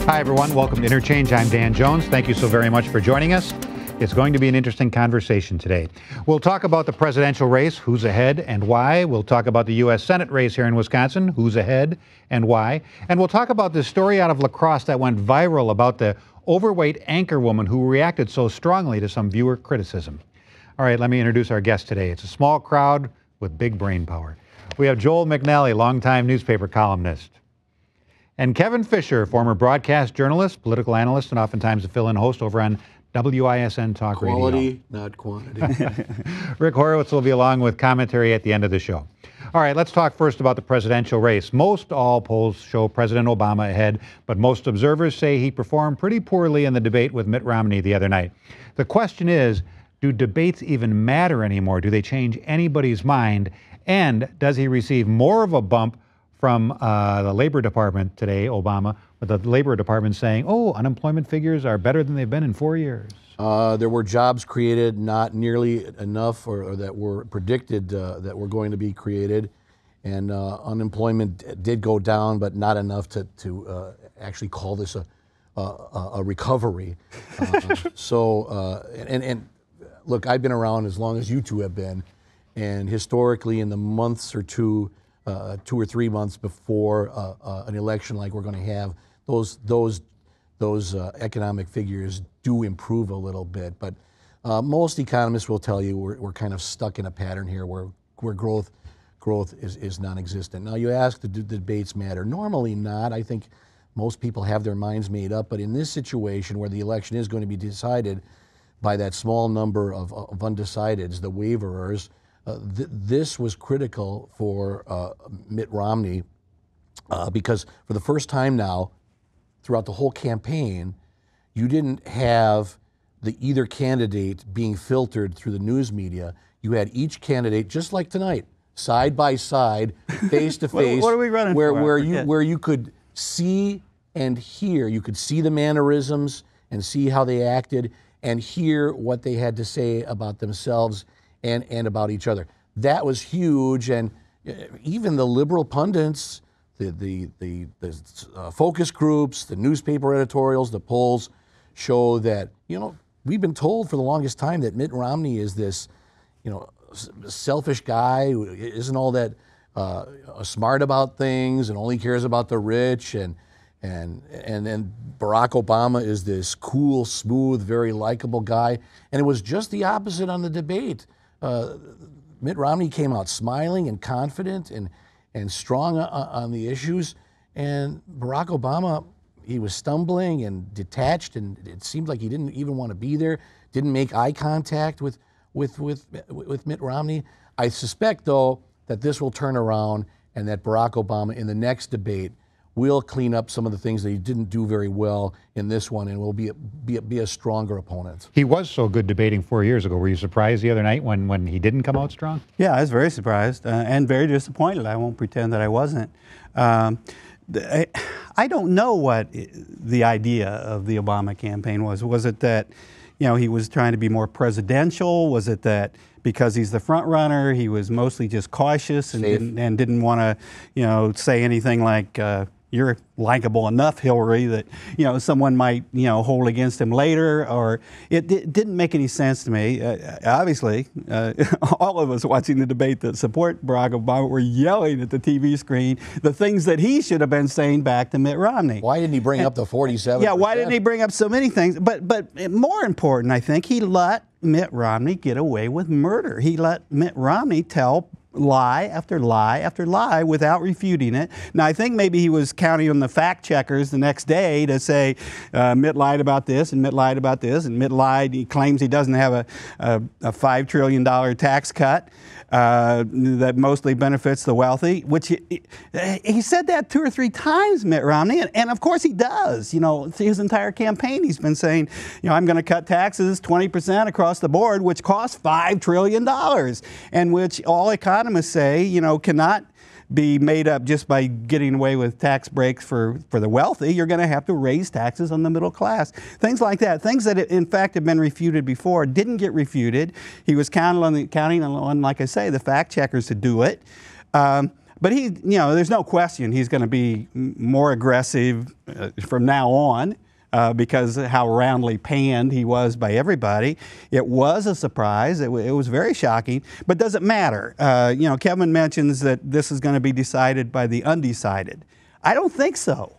Hi, everyone. Welcome to Interchange. I'm Dan Jones. Thank you so very much for joining us. It's going to be an interesting conversation today. We'll talk about the presidential race, who's ahead and why. We'll talk about the U.S. Senate race here in Wisconsin, who's ahead and why. And we'll talk about this story out of La Crosse that went viral about the overweight anchorwoman who reacted so strongly to some viewer criticism. All right, let me introduce our guest today. It's a small crowd with big brain power. We have Joel McNally, longtime newspaper columnist. And Kevin Fischer, former broadcast journalist, political analyst, and oftentimes a fill-in host over on WISN Talk Radio. Quality, not quantity. Rick Horowitz will be along with commentary at the end of the show. All right, let's talk first about the presidential race. Most all polls show President Obama ahead, but most observers say he performed pretty poorly in the debate with Mitt Romney the other night. The question is, do debates even matter anymore? Do they change anybody's mind? And does he receive more of a bump from the Labor Department today, Obama, with the Labor Department saying, oh, unemployment figures are better than they've been in 4 years? There were jobs created, not nearly enough or that were predicted that were going to be created. And unemployment did go down, but not enough to actually call this a recovery. And look, I've been around as long as you two have been. And historically, in the months or 2 or 3 months before an election like we're going to have, those economic figures do improve a little bit. But most economists will tell you we're kind of stuck in a pattern here where growth is non-existent. Now, you ask, do the debates matter? Normally not. I think most people have their minds made up. But in this situation where the election is going to be decided by that small number of undecideds, the waverers, this was critical for Mitt Romney because for the first time now, throughout the whole campaign, you didn't have either candidate being filtered through the news media. You had each candidate, just like tonight, side by side, face to face. What are we running for? Where you could see and hear, you could see the mannerisms and see how they acted and hear what they had to say about themselves and about each other. That was huge, and even the liberal pundits, the focus groups, the newspaper editorials, the polls show that, we've been told for the longest time that Mitt Romney is this, selfish guy who isn't all that smart about things and only cares about the rich, and then Barack Obama is this cool, smooth, very likable guy. And it was just the opposite on the debate. Mitt Romney came out smiling and confident and strong on the issues, and Barack Obama, he was stumbling and detached, and it seemed like he didn't even want to be there, didn't make eye contact with Mitt Romney. I suspect, though, that this will turn around and that Barack Obama in the next debate will clean up some of the things that he didn't do very well in this one and will be a stronger opponent. He was so good debating 4 years ago. Were you surprised the other night when he didn't come out strong? Yeah, I was very surprised and very disappointed. I won't pretend that I wasn't. I don't know what the idea of the Obama campaign was. Was it that, he was trying to be more presidential? Was it that because he's the front runner, he was mostly just cautious and didn't want to, say anything like, you're likable enough, Hillary, that someone might hold against him later, or it didn't make any sense to me. Obviously, all of us watching the debate that support Barack Obama were yelling at the TV screen the things that he should have been saying back to Mitt Romney. Why didn't he bring up the 47%? Yeah, why didn't he bring up so many things? But more important, I think, he let Mitt Romney get away with murder. He let Mitt Romney tell lie after lie after lie without refuting it. Now, I think maybe he was counting on the fact checkers the next day to say Mitt lied about this and Mitt lied about this and Mitt lied. He claims he doesn't have a $5 trillion tax cut that mostly benefits the wealthy, which he said that 2 or 3 times, Mitt Romney, and of course he does. His entire campaign he's been saying, I'm going to cut taxes 20% across the board, which costs $5 trillion, and which all economists say, cannot be made up just by getting away with tax breaks for the wealthy. You're going to have to raise taxes on the middle class. Things like that. Things that, in fact, have been refuted before didn't get refuted. He was counting on, like I say, the fact checkers to do it. but he, there's no question he's going to be more aggressive from now on. Because how roundly panned he was by everybody. It was a surprise. It was very shocking, but does it matter? Kevin mentions that this is going to be decided by the undecided. I don't think so.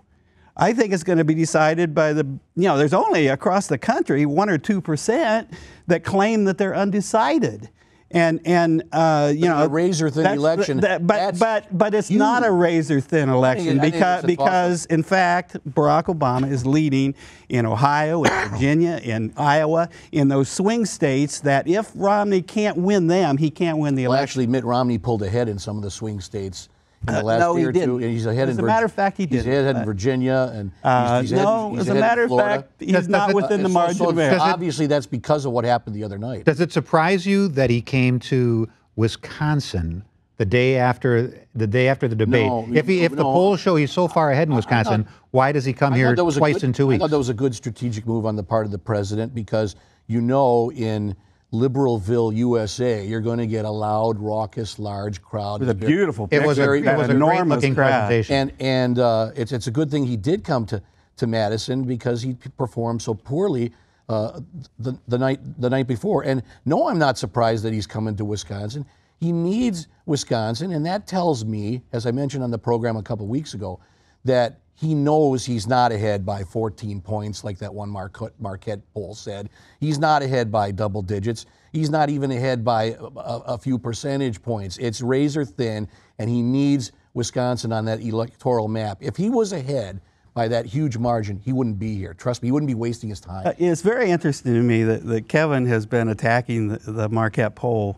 I think it's going to be decided by there's only across the country 1 or 2% that claim that they're undecided. A razor-thin election. But it's not a razor-thin election because in fact Barack Obama is leading in Ohio, in Virginia, in Iowa, in those swing states that if Romney can't win them, he can't win the election. Well, actually, Mitt Romney pulled ahead in some of the swing states in the last year or two. And he's ahead As a matter of fact, he did. He's ahead in Virginia, and as a matter of fact, he's not within the margin of error. Obviously, that's because of what happened the other night. Does it surprise you that he came to Wisconsin the day after the debate? No, if the polls show he's so far ahead in Wisconsin, why does he come here twice in 2 weeks? I thought that was a good strategic move on the part of the president because in Liberalville, USA, you're going to get a loud, raucous, large crowd. It was a beautiful picture. It was a great-looking presentation. And it's a good thing he did come to Madison because he performed so poorly the night before. And no, I'm not surprised that he's coming to Wisconsin. He needs Wisconsin, and that tells me, as I mentioned on the program a couple weeks ago, that he knows he's not ahead by 14 points like that one Marquette poll said. He's not ahead by double digits. He's not even ahead by a few percentage points. It's razor thin, and he needs Wisconsin on that electoral map. If he was ahead by that huge margin, he wouldn't be here. Trust me, he wouldn't be wasting his time. It's very interesting to me that Kevin has been attacking the Marquette poll,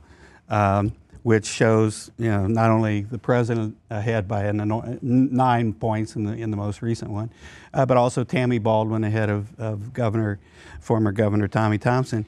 which shows not only the president ahead by 9 points in the most recent one, but also Tammy Baldwin ahead of former Governor Tommy Thompson.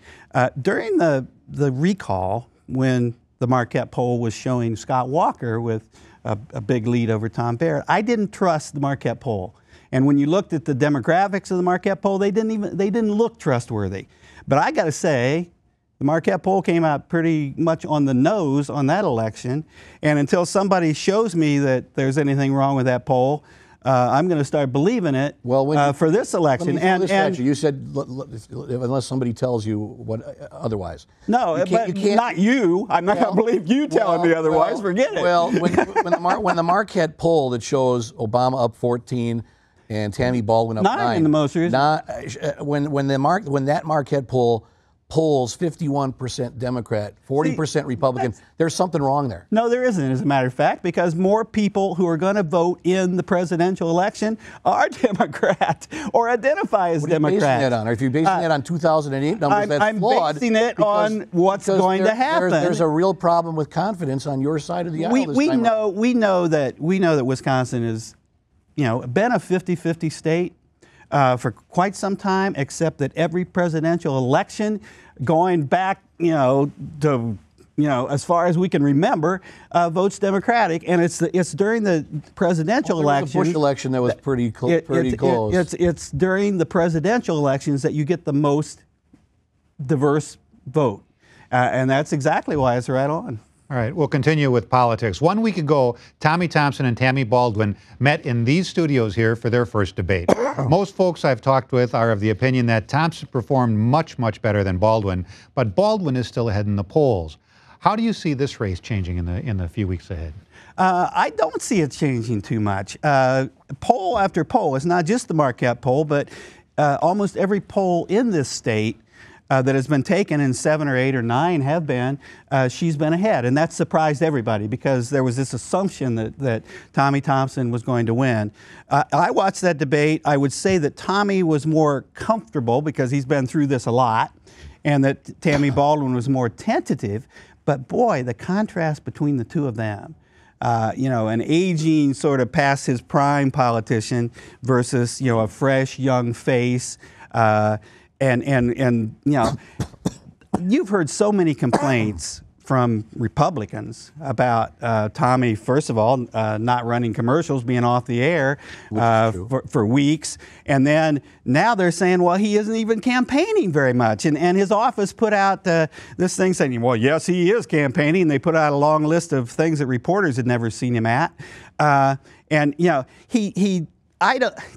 During the recall, when the Marquette poll was showing Scott Walker with a big lead over Tom Barrett, I didn't trust the Marquette poll. And when you looked at the demographics of the Marquette poll, they didn't look trustworthy. But I got to say, the Marquette poll came out pretty much on the nose on that election, and until somebody shows me that there's anything wrong with that poll, I'm going to start believing it for this election. You said unless somebody tells you what otherwise. No, but not you. I'm not going to believe you telling me otherwise. Forget it. Well, when the Marquette poll that shows Obama up 14 and Tammy Baldwin up 9 in the most recent. When that Marquette poll polls 51% Democrat, 40% Republican. There's something wrong there. No, there isn't, as a matter of fact, because more people who are going to vote in the presidential election are Democrat or identify as Democrat. What are you basing that on? Or if you're basing that on 2008 numbers, that's flawed. I'm basing it on what's going to happen. There's a real problem with confidence on your side of the aisle this time around. We know that Wisconsin is, been a 50-50 state. For quite some time, except that every presidential election, going back, as far as we can remember, votes Democratic, and it's during the presidential election. The Bush election that was pretty close. It's during the presidential elections that you get the most diverse vote, and that's exactly why it's right on. All right, we'll continue with politics. 1 week ago, Tommy Thompson and Tammy Baldwin met in these studios here for their first debate. Most folks I've talked with are of the opinion that Thompson performed much, much better than Baldwin, but Baldwin is still ahead in the polls. How do you see this race changing in the few weeks ahead? I don't see it changing too much. Poll after poll, it's not just the Marquette poll, but almost every poll in this state that has been taken, and 7 or 8 or 9 have been, she's been ahead. And that surprised everybody because there was this assumption that Tommy Thompson was going to win. I watched that debate. I would say that Tommy was more comfortable because he's been through this a lot, and that Tammy Baldwin was more tentative. But boy, the contrast between the two of them, an aging sort of past his prime politician versus, a fresh young face, and you've heard so many complaints from Republicans about Tommy, first of all, not running commercials, being off the air for weeks. And then now they're saying, well, he isn't even campaigning very much. And his office put out this thing saying, well, yes, he is campaigning. And they put out a long list of things that reporters had never seen him at. And, you know,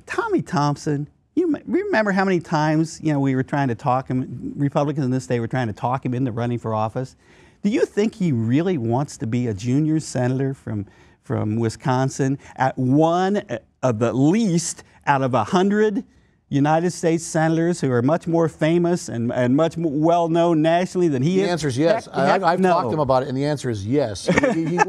Tommy Thompson, you remember how many times, you know, we were trying to talk him, Republicans in this state were trying to talk him into running for office? Do you think he really wants to be a junior senator from Wisconsin at one of the least out of 100 United States senators who are much more famous and much more well-known nationally than he is? The answer is yes. I've talked to him about it, and the answer is yes. He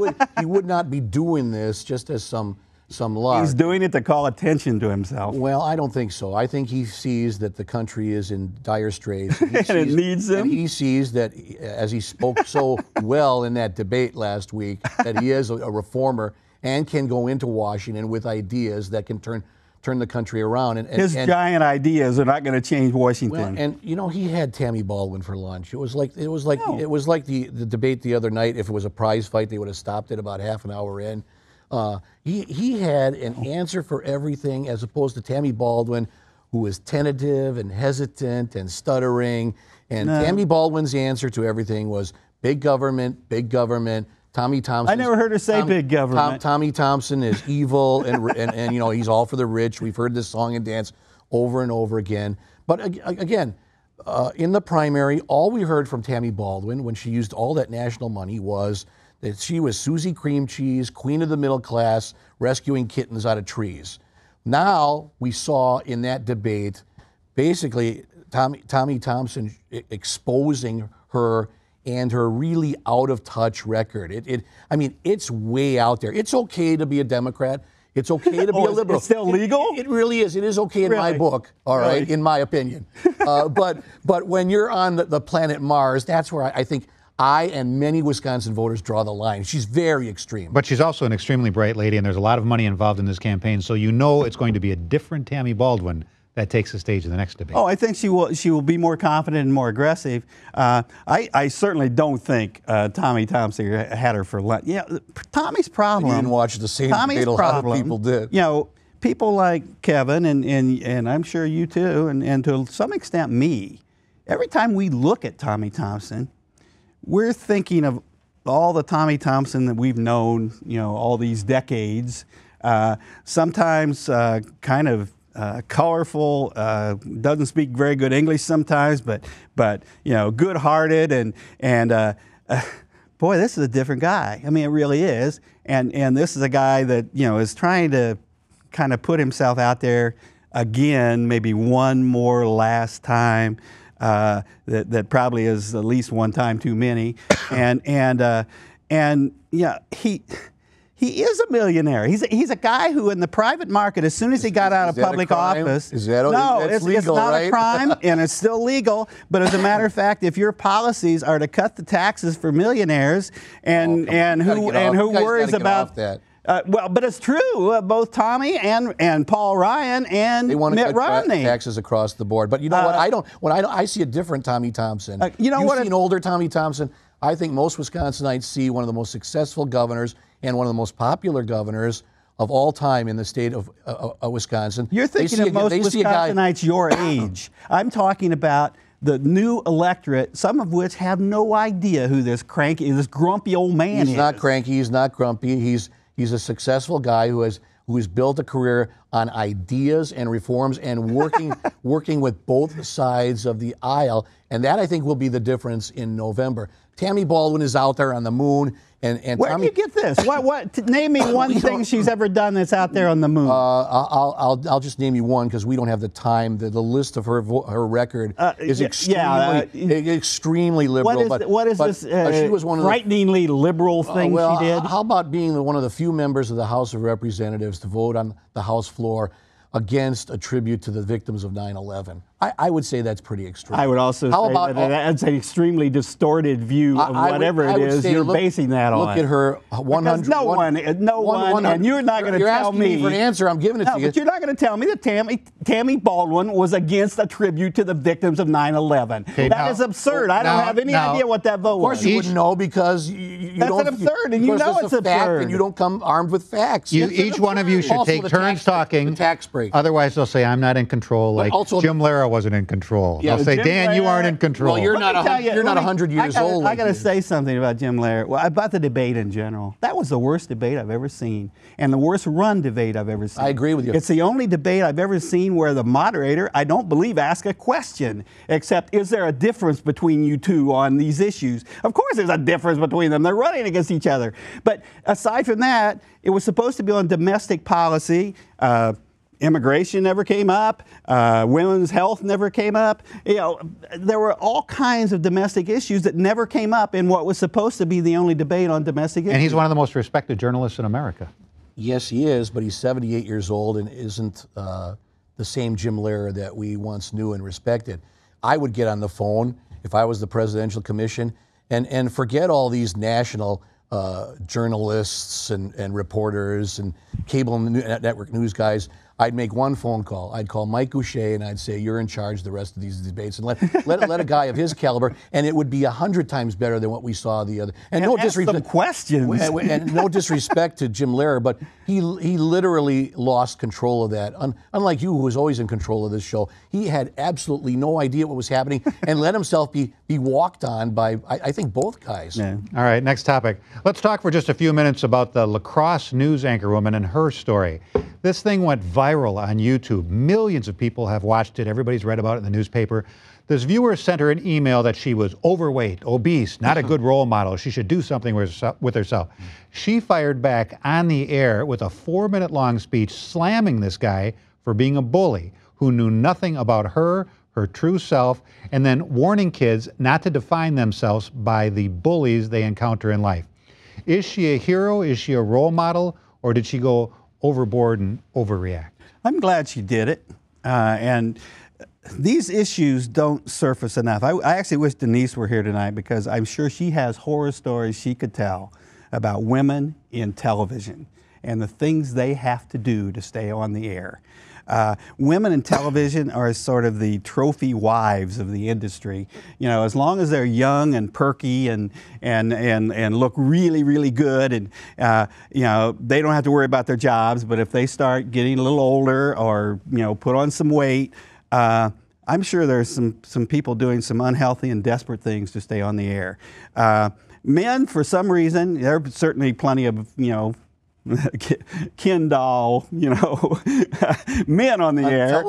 would not be doing this just as some lark. He's doing it to call attention to himself. Well, I don't think so. I think he sees that the country is in dire straits. And it needs him. And he sees that, as he spoke so well in that debate last week, that he is a reformer and can go into Washington with ideas that can turn the country around. And his giant ideas are not going to change Washington. Well, and you know, he had Tammy Baldwin for lunch. It was like the debate the other night. If it was a prize fight, they would have stopped it about half an hour in. He had an answer for everything, as opposed to Tammy Baldwin, who was tentative and hesitant and stuttering. And Tammy Baldwin's answer to everything was big government, big government. Tommy Thompson. I never heard her say big government. Tommy Thompson is evil and you know, he's all for the rich. We've heard this song and dance over and over again. But again, in the primary, all we heard from Tammy Baldwin when she used all that national money was that she was Susie Cream Cheese, queen of the middle class, rescuing kittens out of trees. Now we saw in that debate, basically Tommy Thompson exposing her and her really out-of-touch record. I mean, it's way out there. It's okay to be a Democrat. It's okay to be a liberal. It's still legal? It really is. It is okay in my book, all right, in my opinion. But when you're on the planet Mars, that's where I think I and many Wisconsin voters draw the line. She's very extreme. But she's also an extremely bright lady, and there's a lot of money involved in this campaign, so you know it's going to be a different Tammy Baldwin that takes the stage in the next debate. Oh, I think she will be more confident and more aggressive. I certainly don't think Tommy Thompson had her for lunch. Yeah, Tommy's problem. You didn't watch the same debate a lot of people did. You know, people like Kevin and I'm sure you too, and to some extent me. Every time we look at Tommy Thompson, we're thinking of all the Tommy Thompson that we've known, you know, all these decades. Sometimes kind of colorful, doesn't speak very good English sometimes, but you know, good-hearted and boy, this is a different guy. I mean, it really is. And this is a guy that, you know, is trying to kind of put himself out there again, maybe one more last time. That probably is at least one time too many, and yeah, he is a millionaire. He's a guy who, in the private market, as soon as he got out of public office, it's legal, it's not right? a crime, and it's still legal. But as a matter of fact, if your policies are to cut the taxes for millionaires, and who worries about that? Well, but it's true. Both Tommy and Paul Ryan and they want to Mitt Romney. Taxes across the board. But you know what? I see a different Tommy Thompson. You've seen an older Tommy Thompson. I think most Wisconsinites see one of the most successful governors and one of the most popular governors of all time in the state of Wisconsin. You're thinking of most Wisconsinites your age. I'm talking about the new electorate, some of which have no idea who this grumpy old man is. He's not cranky. He's not grumpy. He's a successful guy who has built a career on ideas and reforms and working with both sides of the aisle. And that, I think, will be the difference in November. Tammy Baldwin is out there on the moon. And where do you get this? Name me one thing she's ever done that's out there on the moon. I'll just name you one because we don't have the time. The list of her record is extremely liberal. What is this she was one of frighteningly liberal thing she did? How about being one of the few members of the House of Representatives to vote on the House floor against a tribute to the victims of 9/11? I would say that's pretty extreme. I would also say that that's an extremely distorted view of whatever it is you're basing that on. Look at her 100. No one, and you're not going to tell me. You're asking me for an answer. I'm giving it to you. But you're not going to tell me that Tammy Baldwin was against a tribute to the victims of 9/11. Okay, that is absurd. I don't have any idea what that vote was. Of course you wouldn't know because you that's don't. That's absurd, and you know it's absurd. And you don't come armed with facts. Each one of you should take turns talking. The tax break. Otherwise, they'll say I'm not in control. Like Jim Lehrer wasn't in control. Yeah, they'll say, Jim Dan, you Lehrer, aren't in control. Well, you're not 100 years old. I got to say something about Jim Lehrer. Well, about the debate in general. That was the worst debate I've ever seen, and the worst run debate I've ever seen. I agree with you. It's the only debate I've ever seen where the moderator, I don't believe, asked a question, except is there a difference between you two on these issues? Of course there's a difference between them. They're running against each other. But aside from that, it was supposed to be on domestic policy. Immigration never came up. Women's health never came up. You know, there were all kinds of domestic issues that never came up in what was supposed to be the only debate on domestic issues. And he's one of the most respected journalists in America. Yes, he is, but he's 78 years old and isn't the same Jim Lehrer that we once knew and respected. I would get on the phone if I was the Presidential Commission and forget all these national journalists and reporters and cable network news guys. I'd make one phone call. I'd call Mike Goucher and I'd say, you're in charge of the rest of these debates, and let a guy of his caliber, and it would be 100 times better than what we saw the other. And no disrespect, questions. And no disrespect to Jim Lehrer, but he literally lost control of that. Unlike you, who was always in control of this show, he had absolutely no idea what was happening and let himself be walked on by, I think, both guys. Yeah. All right, next topic. Let's talk for just a few minutes about the Crosse news anchorwoman and her story. This thing went viral on YouTube. Millions of people have watched it. Everybody's read about it in the newspaper. This viewer sent her an email that she was overweight, obese, not a good role model. She should do something with herself. She fired back on the air with a 4-minute-long speech slamming this guy for being a bully who knew nothing about her true self, and then warning kids not to define themselves by the bullies they encounter in life. Is she a hero? Is she a role model? Or did she go overboard and overreact? I'm glad she did it. And these issues don't surface enough. I actually wish Denise were here tonight because I'm sure she has horror stories she could tell about women in television and the things they have to do to stay on the air. Women in television are sort of the trophy wives of the industry. You know, as long as they're young and perky and look really, really good, and you know, they don't have to worry about their jobs. But if they start getting a little older or put on some weight, I'm sure there's some people doing some unhealthy and desperate things to stay on the air. Men, for some reason, there are certainly plenty of Ken doll, men on the air.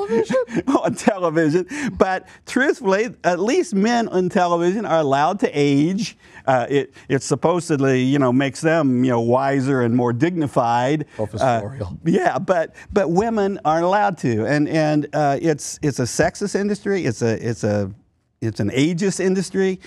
On television. But truthfully, at least men on television are allowed to age. It supposedly, makes them, wiser and more dignified. Professorial. Yeah, but women aren't allowed to. And it's a sexist industry. It's an ageist industry.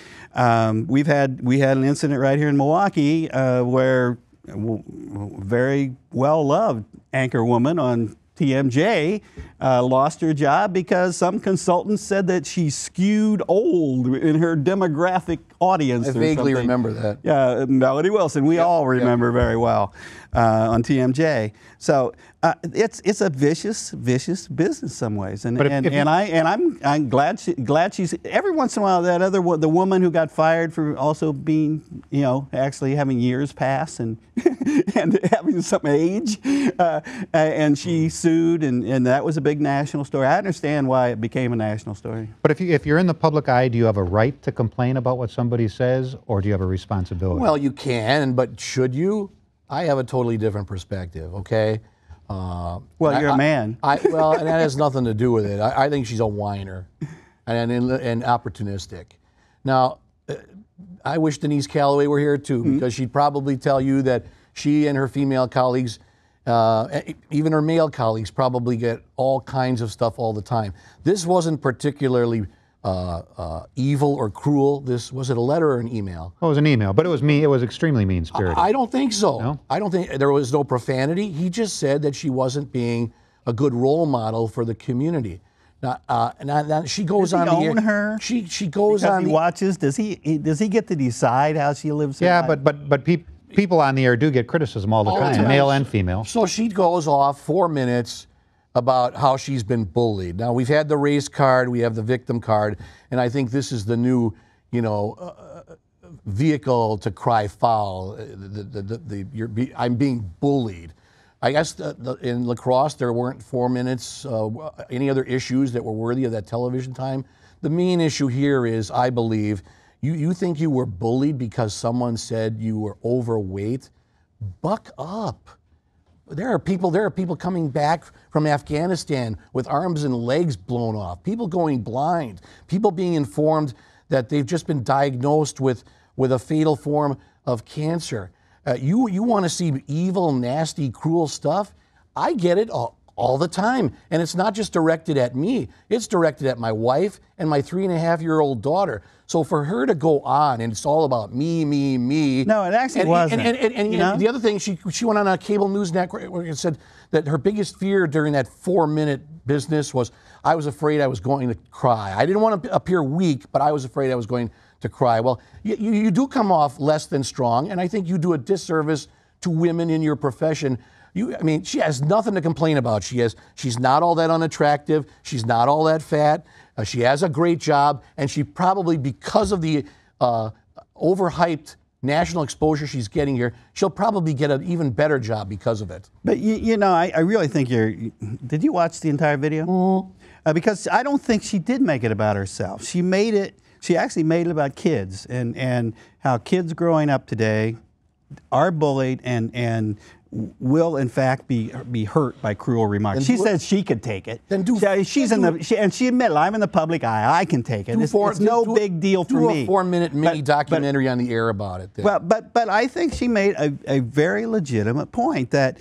We had an incident right here in Milwaukee where very well-loved anchorwoman on TMJ lost her job because some consultants said that she skewed old in her demographic audience. I vaguely remember that. Yeah, Melody Wilson. We all remember very well on TMJ. So it's a vicious business in some ways, and I'm glad she's every once in a while the woman who got fired for also being actually having years pass and and having some age, and she sued, and that was a big national story. I understand why it became a national story. But if you're in the public eye, do you have a right to complain about what somebody says, or do you have a responsibility? Well, you can, but should you? I have a totally different perspective, okay? Well, you're a man. Well, and that has nothing to do with it. I think she's a whiner and opportunistic. Now, I wish Denise Callaway were here too, because she'd probably tell you that she and her female colleagues, even her male colleagues, probably get all kinds of stuff all the time. This wasn't particularly evil or cruel. Was it a letter or an email? Oh, it was an email, but it was extremely mean-spirited. I don't think so. No? I don't think there was no profanity. He just said that she wasn't being a good role model for the community. She goes on Does he the own her? She goes Because on. he watches. Does he get to decide how she lives her Yeah, life? but people on the air do get criticism all the time, male and female. So she goes off 4 minutes about how she's been bullied. Now, we've had the race card, we have the victim card, and I think this is the new, vehicle to cry foul. I'm being bullied. I guess in lacrosse there weren't 4 minutes. Any other issues that were worthy of that television time? The main issue here is, I believe, you think you were bullied because someone said you were overweight? Buck up. There are people coming back from Afghanistan with arms and legs blown off, people going blind, people being informed that they've just been diagnosed with a fatal form of cancer. You want to see evil, nasty, cruel stuff? I get it all the time. And it's not just directed at me. It's directed at my wife and my 3.5-year-old daughter. So for her to go on, and it's all about me. No, it actually wasn't. And the other thing, she went on a cable news network where it said that her biggest fear during that 4-minute business was, I was afraid I was going to cry. I didn't want to appear weak, but I was afraid I was going to cry. Well, you do come off less than strong, and I think you do a disservice to women in your profession. She has nothing to complain about. She's not all that unattractive. She's not all that fat. She has a great job, and she probably, because of the overhyped national exposure she's getting here, she'll probably get an even better job because of it. But I really think did you watch the entire video? Mm-hmm. Because I don't think she did make it about herself. She actually made it about kids and how kids growing up today are bullied and will in fact be hurt by cruel remarks. She says she could take it. Then she admitted, I'm in the public eye. I can take it. It's no big deal for me. Do a 4-minute mini documentary on the air about it. Then. Well, but I think she made a very legitimate point that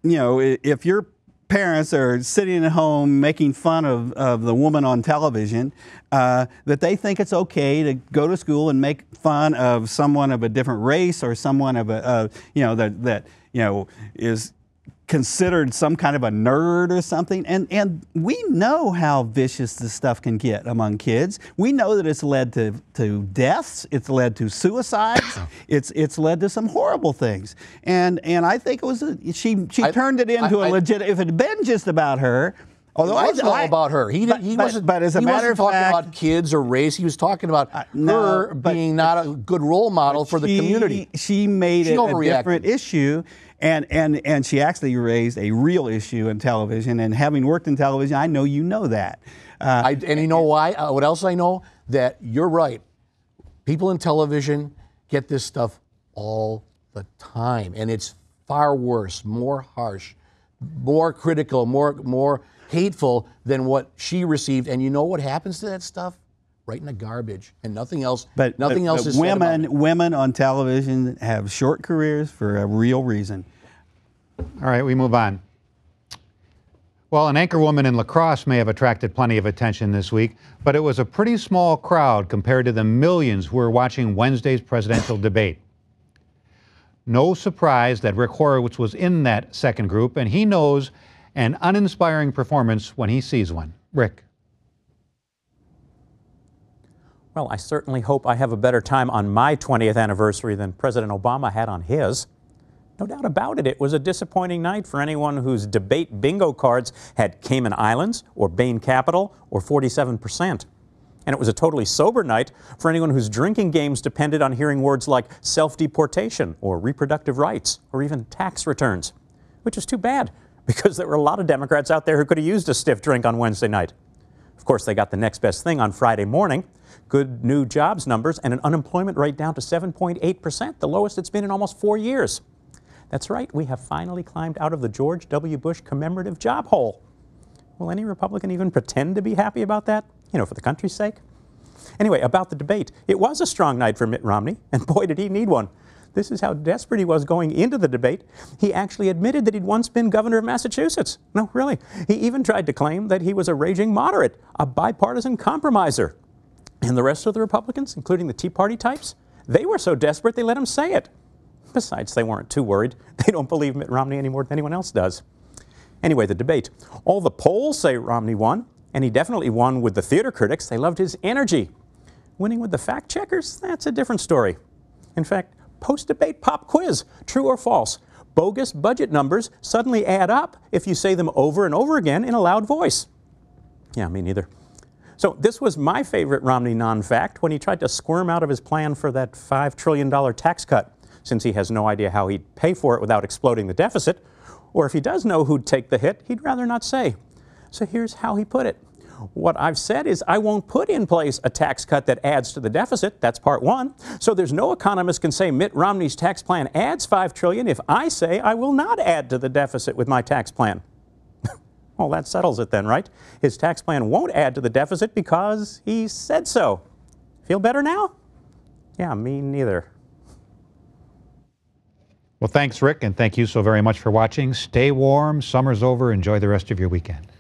if your parents are sitting at home making fun of the woman on television, that they think it's okay to go to school and make fun of someone of a different race or someone of that is considered some kind of a nerd or something. And we know how vicious this stuff can get among kids. We know that it's led to deaths. It's led to suicides. It's led to some horrible things. And I think it was she turned it into a legit. If it had been just about her. Although it wasn't all about her. He wasn't talking about kids or race. He was talking about her being not a good role model for the community. She made it a different issue, and she actually raised a real issue in television. And having worked in television, I know you know that. And you know why? What else I know? That you're right. People in television get this stuff all the time, and it's far worse, more harsh, more critical, more hateful than what she received. And you know what happens to that stuff? Right in the garbage, and nothing else. Nothing else is said about it. Women on television have short careers for a real reason. All right, we move on. Well, an anchorwoman in lacrosse may have attracted plenty of attention this week, but it was a pretty small crowd compared to the millions who were watching Wednesday's presidential debate. No surprise that Rick Horowitz was in that second group, and he knows an uninspiring performance when he sees one. Rick. Well, I certainly hope I have a better time on my 20th anniversary than President Obama had on his. No doubt about it, it was a disappointing night for anyone whose debate bingo cards had Cayman Islands or Bain Capital or 47%. And it was a totally sober night for anyone whose drinking games depended on hearing words like self-deportation or reproductive rights or even tax returns, which is too bad, because there were a lot of Democrats out there who could have used a stiff drink on Wednesday night. Of course, they got the next best thing on Friday morning, good new jobs numbers and an unemployment rate down to 7.8%, the lowest it's been in almost 4 years. That's right, we have finally climbed out of the George W. Bush commemorative job hole. Will any Republican even pretend to be happy about that? For the country's sake? Anyway, about the debate, it was a strong night for Mitt Romney, and boy, did he need one. This is how desperate he was going into the debate. He actually admitted that he'd once been governor of Massachusetts. No, really. He even tried to claim that he was a raging moderate, a bipartisan compromiser. And the rest of the Republicans, including the Tea Party types, they were so desperate they let him say it. Besides, they weren't too worried. They don't believe Mitt Romney any more than anyone else does. Anyway, the debate. All the polls say Romney won. And he definitely won with the theater critics. They loved his energy. Winning with the fact checkers, that's a different story. In fact, post-debate pop quiz, true or false? Bogus budget numbers suddenly add up if you say them over and over again in a loud voice. Yeah, me neither. So this was my favorite Romney non-fact when he tried to squirm out of his plan for that $5 trillion tax cut, since he has no idea how he'd pay for it without exploding the deficit. Or if he does know who'd take the hit, he'd rather not say. So here's how he put it. What I've said is I won't put in place a tax cut that adds to the deficit. That's part one. So there's no economist can say Mitt Romney's tax plan adds $5 trillion if I say I will not add to the deficit with my tax plan. Well, that settles it then, right? His tax plan won't add to the deficit because he said so. Feel better now? Yeah, me neither. Well, thanks, Rick, and thank you so very much for watching. Stay warm. Summer's over. Enjoy the rest of your weekend.